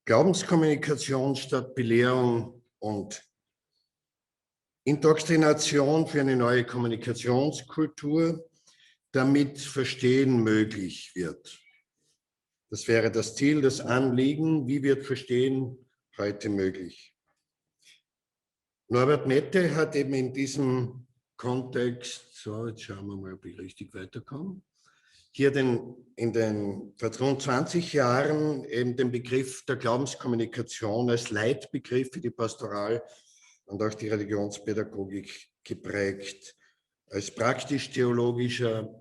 Glaubenskommunikation statt Belehrung und Indoktrination für eine neue Kommunikationskultur, damit Verstehen möglich wird. Das wäre das Ziel, das Anliegen. Wie wird Verstehen heute möglich? Norbert Mette hat eben in diesem Kontext, so jetzt schauen wir mal, ob ich richtig weiterkomme, hier vor rund 20 Jahren eben den Begriff der Glaubenskommunikation als Leitbegriff für die Pastoral und auch die Religionspädagogik geprägt, als praktisch-theologischer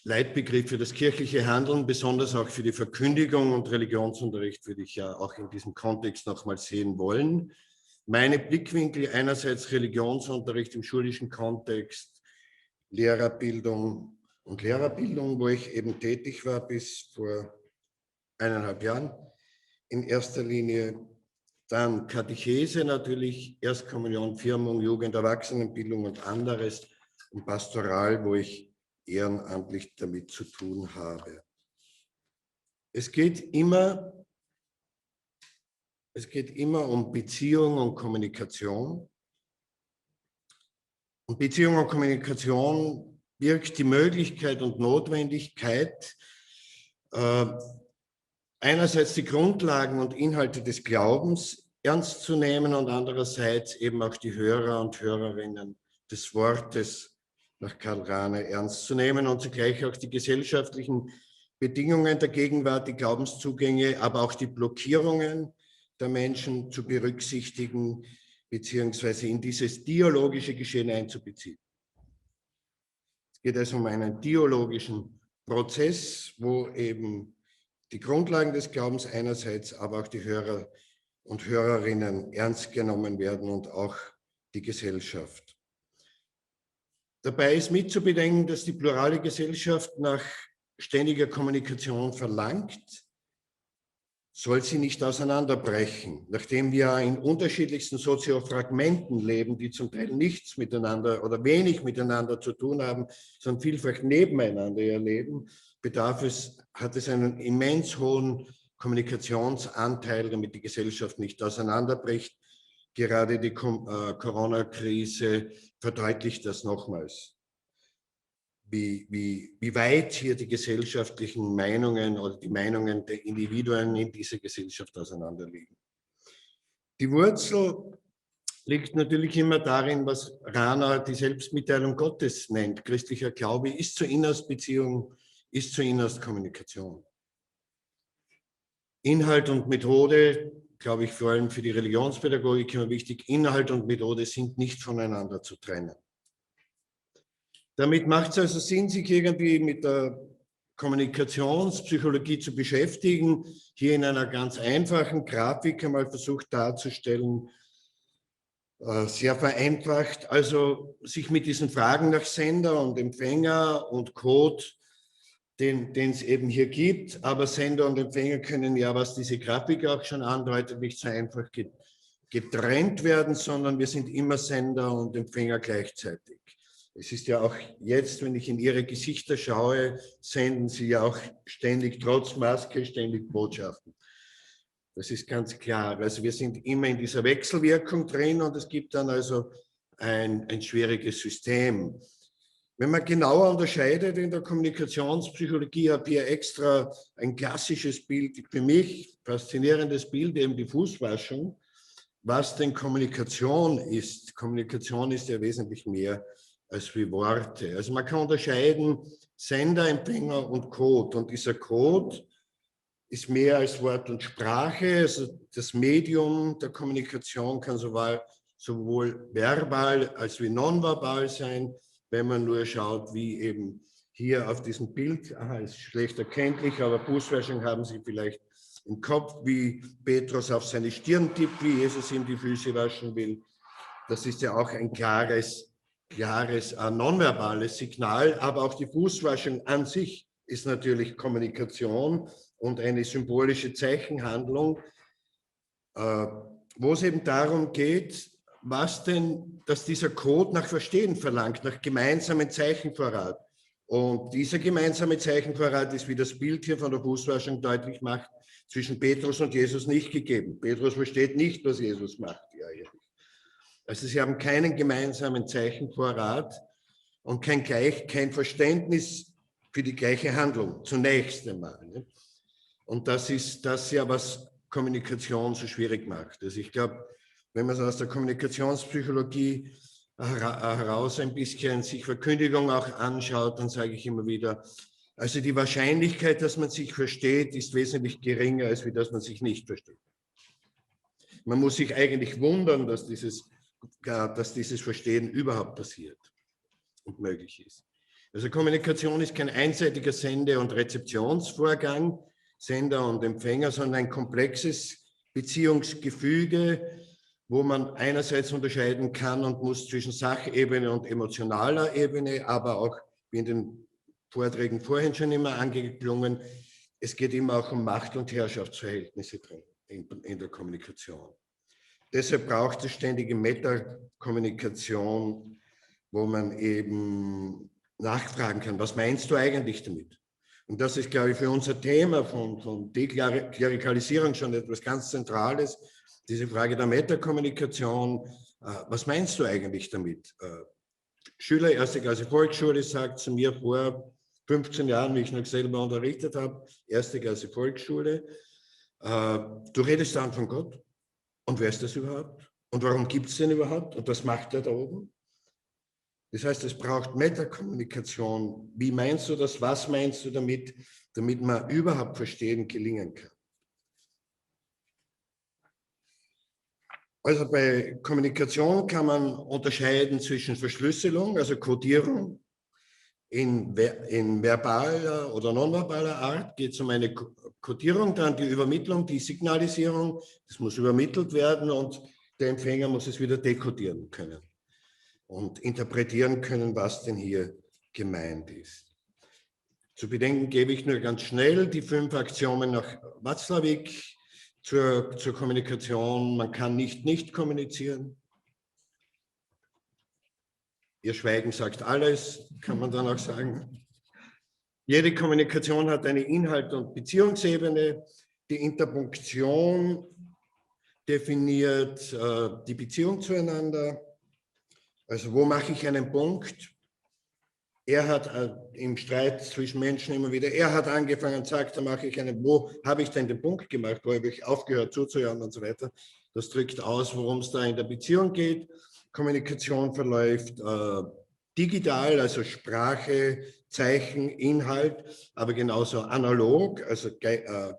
Leitbegriff für das kirchliche Handeln, besonders auch für die Verkündigung und Religionsunterricht würde ich ja auch in diesem Kontext nochmal sehen wollen. Meine Blickwinkel einerseits Religionsunterricht im schulischen Kontext, Lehrerbildung, wo ich eben tätig war bis vor 1,5 Jahren in erster Linie. Dann Katechese natürlich, Erstkommunion, Firmung, Jugend, Erwachsenenbildung und anderes und Pastoral, wo ich ehrenamtlich damit zu tun habe. Es geht immer um Beziehung und Kommunikation. Und Beziehung und Kommunikation birgt die Möglichkeit und Notwendigkeit, einerseits die Grundlagen und Inhalte des Glaubens ernst zu nehmen und andererseits eben auch die Hörer und Hörerinnen des Wortes nach Karl Rahner ernst zu nehmen und zugleich auch die gesellschaftlichen Bedingungen der Gegenwart, die Glaubenszugänge, aber auch die Blockierungen der Menschen zu berücksichtigen, beziehungsweise in dieses dialogische Geschehen einzubeziehen. Es geht also um einen dialogischen Prozess, wo eben die Grundlagen des Glaubens einerseits, aber auch die Hörer und Hörerinnen ernst genommen werden und auch die Gesellschaft. Dabei ist mitzubedenken, dass die plurale Gesellschaft nach ständiger Kommunikation verlangt, soll sie nicht auseinanderbrechen. Nachdem wir in unterschiedlichsten Soziofragmenten leben, die zum Teil nichts miteinander oder wenig miteinander zu tun haben, sondern vielfach nebeneinander leben, hat es einen immens hohen Kommunikationsanteil, damit die Gesellschaft nicht auseinanderbricht. Gerade die Corona-Krise verdeutlicht das nochmals, wie weit hier die gesellschaftlichen Meinungen oder die Meinungen der Individuen in dieser Gesellschaft auseinanderliegen. Die Wurzel liegt natürlich immer darin, was Rahner die Selbstmitteilung Gottes nennt. Christlicher Glaube ist zur Innerstbeziehung, ist zur Innerstkommunikation. Inhalt und Methode, glaube ich, vor allem für die Religionspädagogik immer wichtig, Inhalt und Methode sind nicht voneinander zu trennen. Damit macht es also Sinn, sich irgendwie mit der Kommunikationspsychologie zu beschäftigen. Hier in einer ganz einfachen Grafik einmal versucht darzustellen, sehr vereinfacht, also sich mit diesen Fragen nach Sender und Empfänger und Code, den es eben hier gibt, aber Sender und Empfänger können ja, was diese Grafik auch schon andeutet, nicht so einfach getrennt werden, sondern wir sind immer Sender und Empfänger gleichzeitig. Es ist ja auch jetzt, wenn ich in Ihre Gesichter schaue, senden Sie ja auch ständig, trotz Maske, ständig Botschaften. Das ist ganz klar. Also wir sind immer in dieser Wechselwirkung drin und es gibt dann also ein schwieriges System. Wenn man genauer unterscheidet in der Kommunikationspsychologie, habe ich hier extra ein klassisches Bild, für mich faszinierendes Bild, eben die Fußwaschung, was denn Kommunikation ist. Kommunikation ist ja wesentlich mehr als wie Worte. Also man kann unterscheiden Sender, Empfänger und Code. Und dieser Code ist mehr als Wort und Sprache. Also das Medium der Kommunikation kann sowohl verbal als wie nonverbal sein, wenn man nur schaut, wie eben hier auf diesem Bild, ist schlecht erkenntlich, aber Fußwaschung haben Sie vielleicht im Kopf, wie Petrus auf seine Stirn tippt, wie Jesus ihm die Füße waschen will. Das ist ja auch ein klares nonverbales Signal, aber auch die Fußwaschung an sich ist natürlich Kommunikation und eine symbolische Zeichenhandlung, wo es eben darum geht, dass dieser Code nach Verstehen verlangt, nach gemeinsamen Zeichenvorrat. Und dieser gemeinsame Zeichenvorrat ist, wie das Bild hier von der Fußwaschung deutlich macht, zwischen Petrus und Jesus nicht gegeben. Petrus versteht nicht, was Jesus macht. Ja, ja. Also sie haben keinen gemeinsamen Zeichenvorrat und kein Verständnis für die gleiche Handlung, zunächst einmal. Ne? Und das ist das ja, was Kommunikation so schwierig macht. Also ich glaube, wenn man es aus der Kommunikationspsychologie heraus ein bisschen sich Verkündigung auch anschaut, dann sage ich immer wieder, also die Wahrscheinlichkeit, dass man sich versteht, ist wesentlich geringer, als wie dass man sich nicht versteht. Man muss sich eigentlich wundern, dass dieses Verstehen überhaupt passiert und möglich ist. Also Kommunikation ist kein einseitiger Sende- und Rezeptionsvorgang, Sender und Empfänger, sondern ein komplexes Beziehungsgefüge, wo man einerseits unterscheiden kann und muss zwischen Sachebene und emotionaler Ebene, aber auch, wie in den Vorträgen vorhin schon immer angeklungen, es geht immer auch um Macht- und Herrschaftsverhältnisse drin in der Kommunikation. Deshalb braucht es ständige Metakommunikation, wo man eben nachfragen kann, was meinst du eigentlich damit? Und das ist, glaube ich, für unser Thema von Deklerikalisierung schon etwas ganz Zentrales, diese Frage der Metakommunikation. Was meinst du eigentlich damit? Schüler, erste Klasse Volksschule, sagt zu mir vor 15 Jahren, wie ich noch selber unterrichtet habe, erste Klasse Volksschule, du redest dann von Gott. Und wer ist das überhaupt? Und warum gibt es den überhaupt? Und was macht er da oben? Das heißt, es braucht Metakommunikation. Wie meinst du das? Was meinst du damit, damit man überhaupt verstehen gelingen kann? Also bei Kommunikation kann man unterscheiden zwischen Verschlüsselung, also Kodierung, in verbaler oder nonverbaler Art geht es um eine Kodierung, dann die Übermittlung, die Signalisierung, das muss übermittelt werden und der Empfänger muss es wieder dekodieren können und interpretieren können, was denn hier gemeint ist. Zu bedenken gebe ich nur ganz schnell die 5 Axiomen nach Watzlawick zur Kommunikation. Man kann nicht kommunizieren. Ihr Schweigen sagt alles, kann man dann auch sagen. Jede Kommunikation hat eine Inhalt- und Beziehungsebene. Die Interpunktion definiert die Beziehung zueinander. Also wo mache ich einen Punkt? Er hat im Streit zwischen Menschen immer wieder, er hat angefangen und sagt, da mache ich einen, wo habe ich denn den Punkt gemacht, wo habe ich aufgehört zuzuhören und so weiter. Das drückt aus, worum es da in der Beziehung geht. Kommunikation verläuft digital, also Sprache, Zeichen, Inhalt, aber genauso analog, also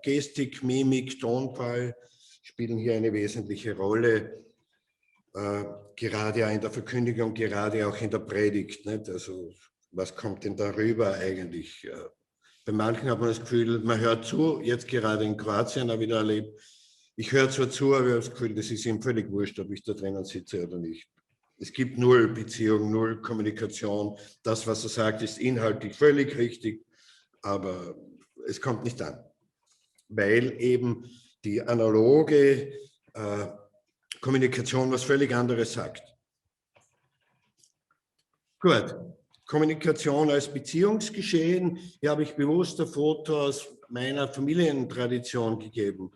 Gestik, Mimik, Tonfall spielen hier eine wesentliche Rolle, gerade auch in der Verkündigung, gerade auch in der Predigt. Nicht? Also was kommt denn darüber eigentlich? Bei manchen hat man das Gefühl, man hört zu, jetzt gerade in Kroatien habe ich da erlebt, ich höre zwar zu, aber ich habe das Gefühl, das ist ihm völlig wurscht, ob ich da drinnen sitze oder nicht. Es gibt null Beziehung, null Kommunikation. Das, was er sagt, ist inhaltlich völlig richtig, aber es kommt nicht an, weil eben die analoge Kommunikation was völlig anderes sagt. Gut, Kommunikation als Beziehungsgeschehen. Hier habe ich bewusst ein Foto aus meiner Familientradition gegeben.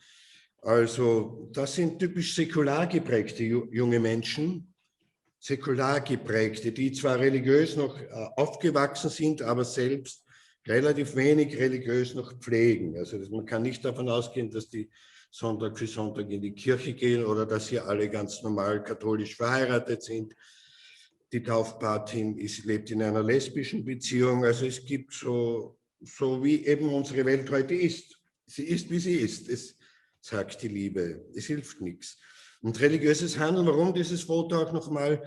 Also das sind typisch säkular geprägte junge Menschen, säkular geprägte, die zwar religiös noch aufgewachsen sind, aber selbst relativ wenig religiös noch pflegen. Also man kann nicht davon ausgehen, dass die Sonntag für Sonntag in die Kirche gehen oder dass sie alle ganz normal katholisch verheiratet sind. Die Taufpatin lebt in einer lesbischen Beziehung. Also es gibt so wie eben unsere Welt heute ist. Sie ist, wie sie ist. Es sagt die Liebe. Es hilft nichts. Und religiöses Handeln, warum dieses Foto auch nochmal?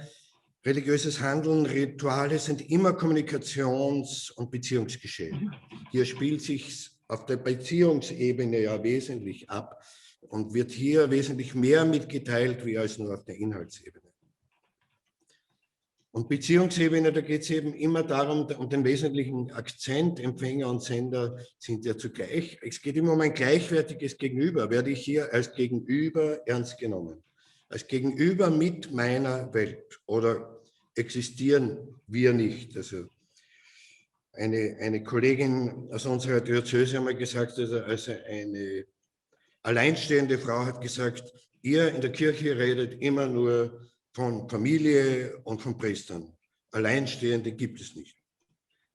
Religiöses Handeln, Rituale sind immer Kommunikations- und Beziehungsgeschehen. Hier spielt sich auf der Beziehungsebene ja wesentlich ab und wird hier wesentlich mehr mitgeteilt, wie als nur auf der Inhaltsebene. Und Beziehungsebene, da geht es eben immer darum, um den wesentlichen Akzent, Empfänger und Sender sind ja zugleich. Es geht immer um ein gleichwertiges Gegenüber. Werde ich hier als Gegenüber ernst genommen? Als Gegenüber mit meiner Welt oder existieren wir nicht? Also eine Kollegin aus unserer Diözese hat mal gesagt, also alleinstehende Frau hat gesagt, ihr in der Kirche redet immer nur von Familie und von Priestern. Alleinstehende gibt es nicht.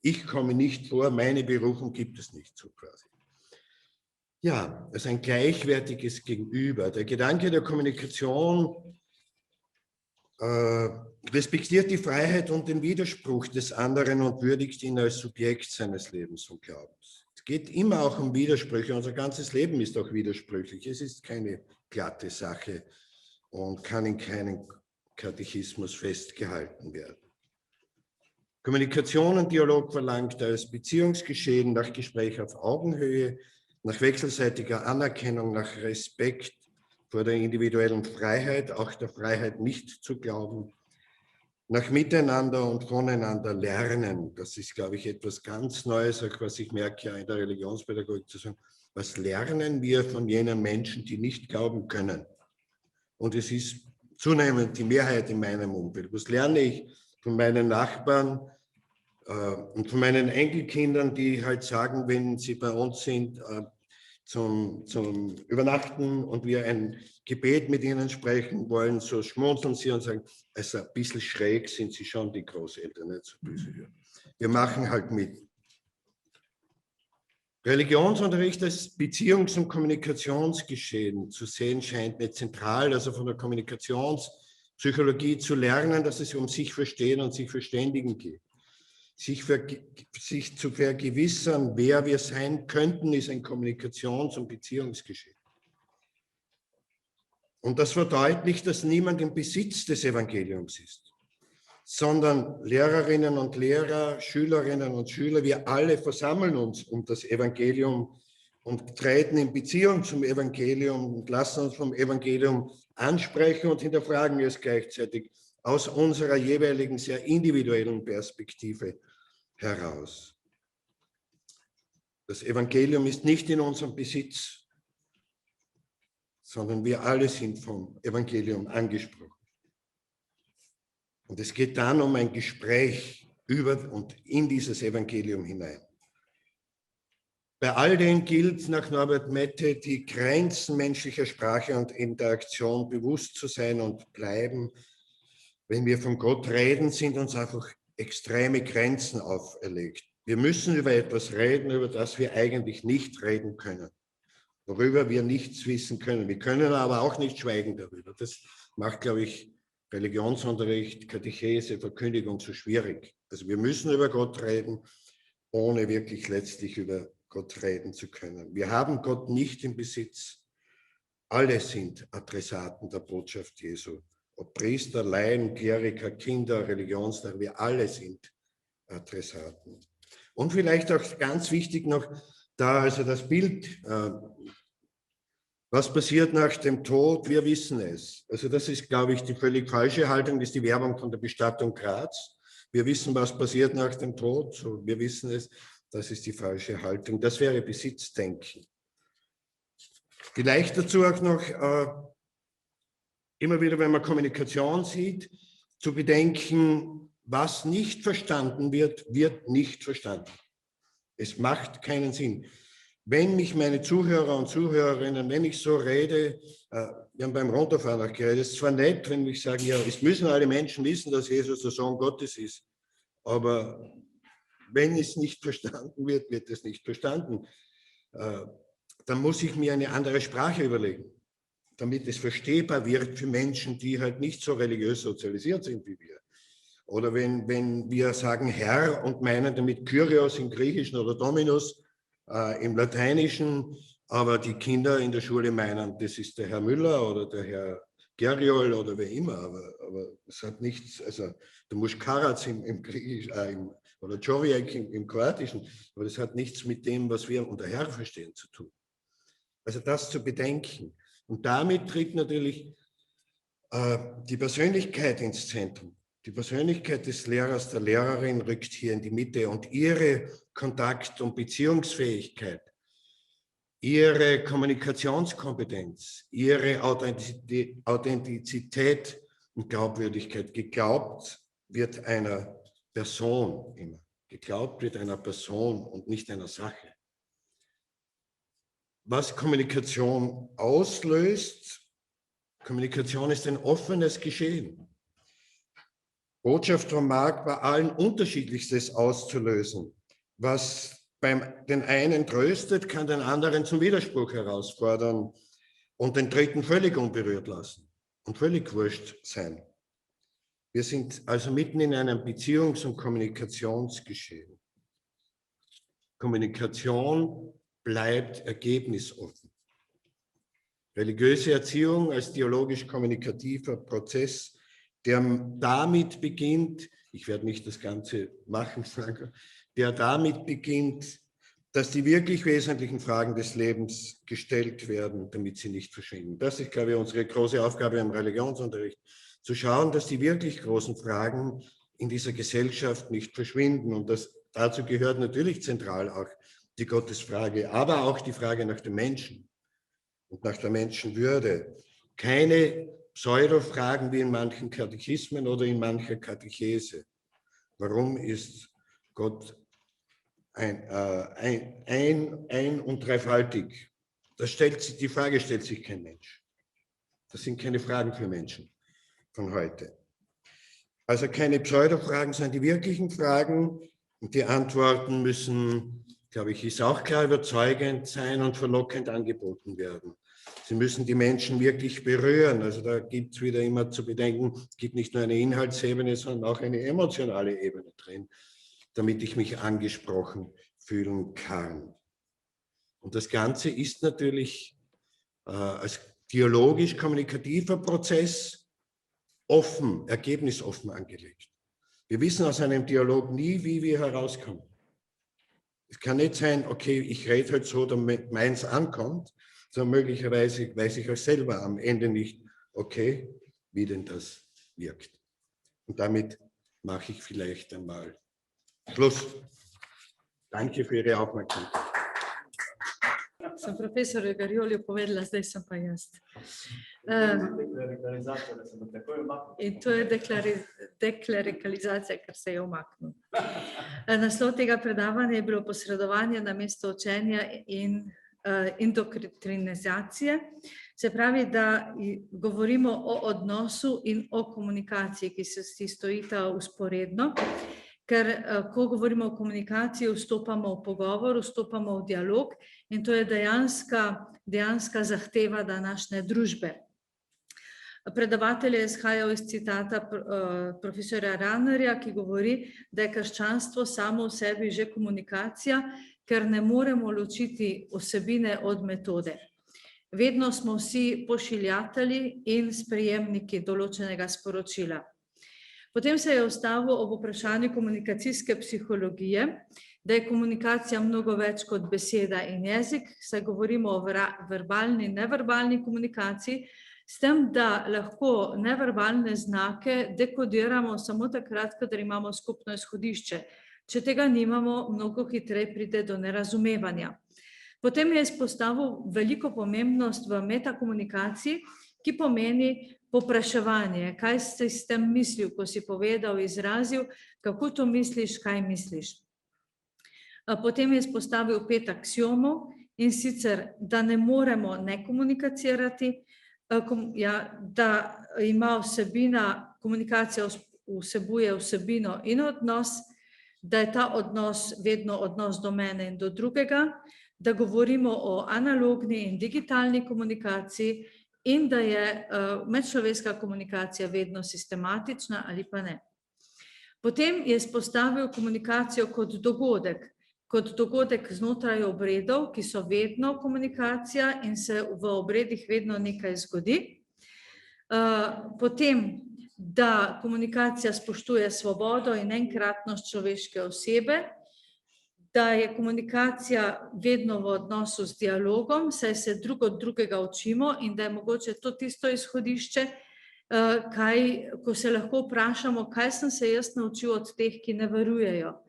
Ich komme nicht vor, meine Berufung gibt es nicht, so quasi. Ja, also ein gleichwertiges Gegenüber. Der Gedanke der Kommunikation respektiert die Freiheit und den Widerspruch des anderen und würdigt ihn als Subjekt seines Lebens und Glaubens. Es geht immer auch um Widersprüche. Unser ganzes Leben ist auch widersprüchlich. Es ist keine glatte Sache und kann in keinem Katechismus festgehalten werden. Kommunikation und Dialog verlangt als Beziehungsgeschehen nach Gespräch auf Augenhöhe, nach wechselseitiger Anerkennung, nach Respekt vor der individuellen Freiheit, auch der Freiheit nicht zu glauben, nach Miteinander und voneinander lernen. Das ist, glaube ich, etwas ganz Neues, auch was ich merke ja in der Religionspädagogik zu sagen. Was lernen wir von jenen Menschen, die nicht glauben können? Und es ist zunehmend die Mehrheit in meinem Umfeld. Was lerne ich von meinen Nachbarn und von meinen Enkelkindern, die halt sagen, wenn sie bei uns sind, zum Übernachten und wir ein Gebet mit ihnen sprechen wollen, so schmunzeln sie und sagen, also ein bisschen schräg sind sie schon, die Großeltern, nicht so böse. Wir machen halt mit. Religionsunterricht als Beziehungs- und Kommunikationsgeschehen zu sehen scheint mir zentral, also von der Kommunikationspsychologie zu lernen, dass es um sich verstehen und sich verständigen geht. Sich zu vergewissern, wer wir sein könnten, ist ein Kommunikations- und Beziehungsgeschehen. Und das verdeutlicht, dass niemand im Besitz des Evangeliums ist, sondern Lehrerinnen und Lehrer, Schülerinnen und Schüler, wir alle versammeln uns um das Evangelium und treten in Beziehung zum Evangelium und lassen uns vom Evangelium ansprechen und hinterfragen es gleichzeitig aus unserer jeweiligen sehr individuellen Perspektive heraus. Das Evangelium ist nicht in unserem Besitz, sondern wir alle sind vom Evangelium angesprochen. Und es geht dann um ein Gespräch über und in dieses Evangelium hinein. Bei all dem gilt nach Norbert Mette, die Grenzen menschlicher Sprache und Interaktion bewusst zu sein und bleiben. Wenn wir von Gott reden, sind uns einfach extreme Grenzen auferlegt. Wir müssen über etwas reden, über das wir eigentlich nicht reden können, worüber wir nichts wissen können. Wir können aber auch nicht schweigen darüber. Das macht, glaube ich, Religionsunterricht, Katechese, Verkündigung so schwierig. Also wir müssen über Gott reden, ohne wirklich letztlich über Gott reden zu können. Wir haben Gott nicht im Besitz. Alle sind Adressaten der Botschaft Jesu. Ob Priester, Laien, Kleriker, Kinder, Religionslehrer, wir alle sind Adressaten. Und vielleicht auch ganz wichtig noch da, also das Bild, was passiert nach dem Tod, wir wissen es. Also das ist, glaube ich, die völlig falsche Haltung, das ist die Werbung von der Bestattung Graz. Wir wissen, was passiert nach dem Tod, so, wir wissen es, das ist die falsche Haltung. Das wäre Besitzdenken. Vielleicht dazu auch noch, immer wieder, wenn man Kommunikation sieht, zu bedenken, was nicht verstanden wird, wird nicht verstanden. Es macht keinen Sinn. Wenn mich meine Zuhörer und Zuhörerinnen, wenn ich so rede, wir haben beim Runterfahren auch geredet, es ist zwar nett, wenn ich sage, ja, es müssen alle Menschen wissen, dass Jesus der Sohn Gottes ist, aber wenn es nicht verstanden wird, wird es nicht verstanden. Dann muss ich mir eine andere Sprache überlegen, damit es verstehbar wird für Menschen, die halt nicht so religiös sozialisiert sind wie wir. Oder wenn wir sagen Herr und meinen damit Kyrios im Griechischen oder Dominus im Lateinischen, aber die Kinder in der Schule meinen, das ist der Herr Müller oder der Herr Geriol oder wer immer, aber es hat nichts, also du musst Karatz im Griechischen oder Čovjek im Kroatischen, aber das hat nichts mit dem, was wir unter Herr verstehen, zu tun. Also das zu bedenken. Und damit tritt natürlich die Persönlichkeit ins Zentrum. Die Persönlichkeit des Lehrers, der Lehrerin rückt hier in die Mitte und ihre Kontakt- und Beziehungsfähigkeit, ihre Kommunikationskompetenz, ihre Authentizität und Glaubwürdigkeit. Geglaubt wird einer Person immer. Geglaubt wird einer Person und nicht einer Sache. was Kommunikation auslöst. Kommunikation ist ein offenes Geschehen. Botschaft von Marc war allen Unterschiedlichstes auszulösen. Was den einen tröstet, kann den anderen zum Widerspruch herausfordern und den dritten völlig unberührt lassen und völlig wurscht sein. Wir sind also mitten in einem Beziehungs- und Kommunikationsgeschehen. Kommunikation bleibt ergebnisoffen. Religiöse Erziehung als dialogisch-kommunikativer Prozess, der damit beginnt, ich werde nicht das Ganze machen, der damit beginnt, dass die wirklich wesentlichen Fragen des Lebens gestellt werden, damit sie nicht verschwinden. Das ist, glaube ich, unsere große Aufgabe im Religionsunterricht, zu schauen, dass die wirklich großen Fragen in dieser Gesellschaft nicht verschwinden. Und dazu gehört natürlich zentral auch die Gottesfrage, aber auch die Frage nach dem Menschen und nach der Menschenwürde. Keine Pseudo-Fragen wie in manchen Katechismen oder in mancher Katechese. Warum ist Gott ein und dreifaltig? Die Frage stellt sich kein Mensch. Das sind keine Fragen für Menschen von heute. Also keine Pseudo-Fragen, sondern die wirklichen Fragen. Und die Antworten müssen, glaube ich, ist auch klar, überzeugend sein und verlockend angeboten werden. Sie müssen die Menschen wirklich berühren. Also da gibt es wieder immer zu bedenken, es gibt nicht nur eine Inhaltsebene, sondern auch eine emotionale Ebene drin, damit ich mich angesprochen fühlen kann. Und das Ganze ist natürlich als dialogisch-kommunikativer Prozess offen, ergebnisoffen angelegt. Wir wissen aus einem Dialog nie, wie wir herauskommen. Es kann nicht sein, okay, ich rede halt so, damit meins ankommt, sondern möglicherweise weiß ich auch selber am Ende nicht, okay, wie denn das wirkt. Und damit mache ich vielleicht einmal Schluss. Danke für Ihre Aufmerksamkeit. Sem profesor Gariolju povedala, zdaj sem pa jaz. In to je deklerikalizacija, ker se je umaknil. Naslov tega predavanja je bilo posredovanje namesto učenja in indoktrinizacije. Se pravi, da govorimo o odnosu in o komunikaciji, ki se stojita vzporedno. Ker ko govorimo o komunikaciji, vstopamo v pogovor, vstopamo v dialog in to je dejanska zahteva današnje družbe. Predavatelj je izhajal iz citata profesorja Rannerja, ki govori, da je krščanstvo samo v sebi že komunikacija, ker ne moremo ločiti vsebine od metode. Vedno smo vsi pošiljatelji in sprejemniki določenega sporočila. Potem se je ustavil ob vprašanju komunikacijske psihologije, da je komunikacija mnogo več kot beseda in jezik, saj govorimo o verbalni in neverbalni komunikaciji, s tem, da lahko neverbalne znake dekodiramo samo takrat, kadar imamo skupno izhodišče. Če tega nimamo, mnogo hitreje pride do nerazumevanja. Potem je izpostavil veliko pomembnost v metakomunikaciji, ki pomeni povpraševanje, kaj si s tem mislil, ko si povedal, izrazil, kako to misliš, kaj misliš. Potem je izpostavil 5 aksiomov in sicer, da ne moremo ne komunicirati, da ima vsebina, komunikacija vsebuje vsebino in odnos, da je ta odnos vedno odnos do mene in do drugega, da govorimo o analogni in digitalni komunikaciji, in da je medčloveška komunikacija vedno sistematična ali pa ne. Potem je izpostavil komunikacijo kot dogodek znotraj obredov, ki so vedno komunikacija in se v obredih vedno nekaj zgodi. Potem, da komunikacija spoštuje svobodo in enkratnost človeške osebe, da je komunikacija vedno v odnosu z dialogom, saj se drug od drugega učimo in da je mogoče to tisto izhodišče, ko se lahko vprašamo, kaj sem se jaz naučil od teh, ki ne verujejo.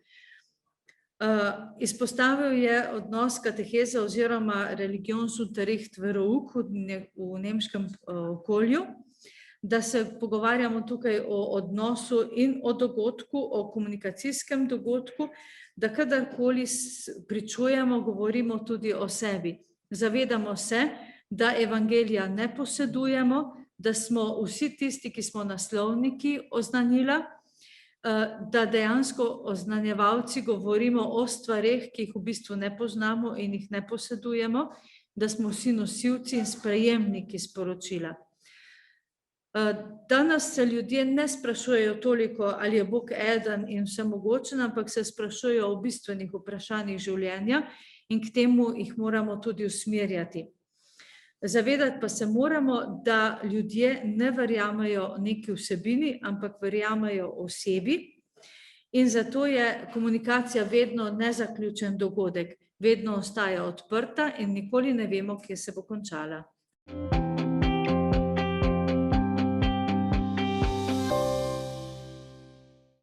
Izpostavil je odnos kateheze oziroma Religionsunterricht verouk v nemškem okolju, da se pogovarjamo tukaj o odnosu in o dogodku, o komunikacijskem dogodku, da kadarkoli pričujemo, govorimo tudi o sebi. Zavedamo se, da evangelija ne posedujemo, da smo vsi tisti, ki smo naslovniki oznanila, da dejansko oznanjevalci govorimo o stvareh, ki jih v bistvu ne poznamo in jih ne posedujemo, da smo vsi nosilci in sprejemniki sporočila. Danes se ljudje ne sprašujejo toliko, ali je Bog eden in vsemogočen, ampak se sprašujejo o bistvenih vprašanjih življenja in k temu jih moramo tudi usmerjati. Zavedati pa se moramo, da ljudje ne verjamejo neki vsebini, ampak verjamejo osebi in zato je komunikacija vedno nezaključen dogodek, vedno ostaja odprta in nikoli ne vemo, kje se bo končala.